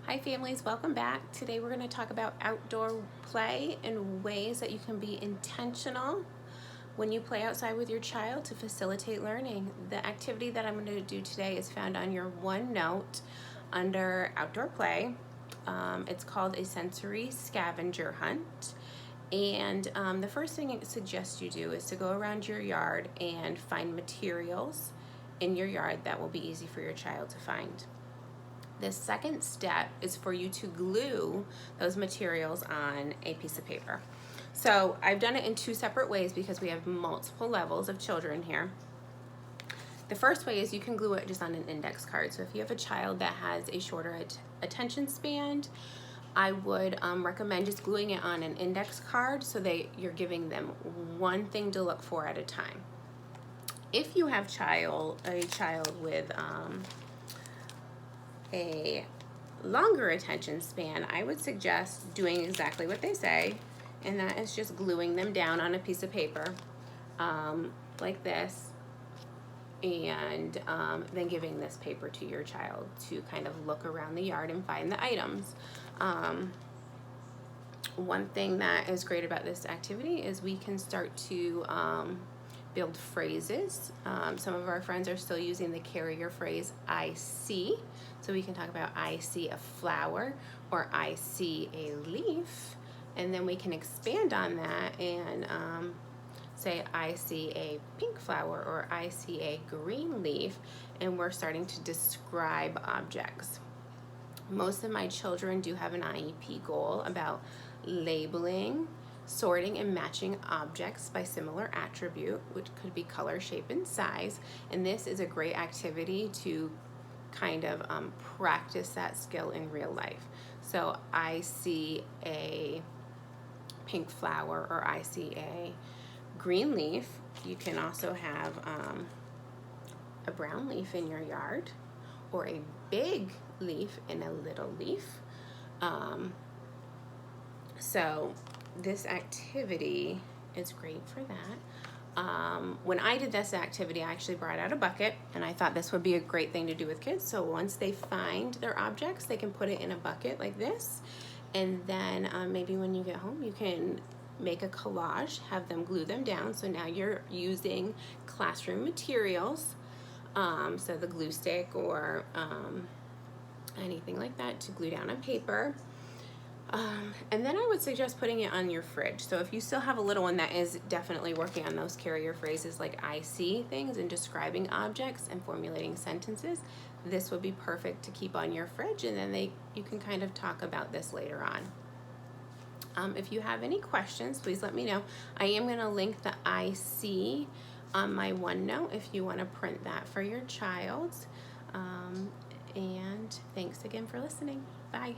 Hi families, welcome back. Today we're going to talk about outdoor play and ways that you can be intentional when you play outside with your child to facilitate learning. The activity that I'm going to do today is found on your OneNote under outdoor play. It's called a sensory scavenger hunt. And the first thing it suggests you do is to go around your yard and find materials in your yard that will be easy for your child to find. The second step is for you to glue those materials on a piece of paper. So I've done it in two separate ways because we have multiple levels of children here. The first way is you can glue it just on an index card. So if you have a child that has a shorter attention span, I would recommend just gluing it on an index card so that you're giving them one thing to look for at a time. If you have a child with a longer attention span, I would suggest doing exactly what they say, and that is just gluing them down on a piece of paper like this, and then giving this paper to your child to kind of look around the yard and find the items. One thing that is great about this activity is we can start to build phrases. Some of our friends are still using the carrier phrase, I see. So we can talk about I see a flower or I see a leaf. And then we can expand on that and say I see a pink flower or I see a green leaf. And we're starting to describe objects. Most of my children do have an IEP goal about labeling, sorting and matching objects by similar attribute, which could be color, shape, and size. And this is a great activity to kind of practice that skill in real life. So I see a pink flower or I see a green leaf. You can also have a brown leaf in your yard or a big leaf and a little leaf. So this activity is great for that. When I did this activity, I actually brought out a bucket, and I thought this would be a great thing to do with kids. So once they find their objects, they can put it in a bucket like this, and then maybe when you get home, you can make a collage, have them glue them down. So now you're using classroom materials, so the glue stick or anything like that to glue down on paper. And then I would suggest putting it on your fridge. So if you still have a little one that is definitely working on those carrier phrases like I see things and describing objects and formulating sentences, this would be perfect to keep on your fridge, and then you can kind of talk about this later on. If you have any questions, please let me know. I am going to link the I see on my OneNote if you want to print that for your child. And thanks again for listening. Bye.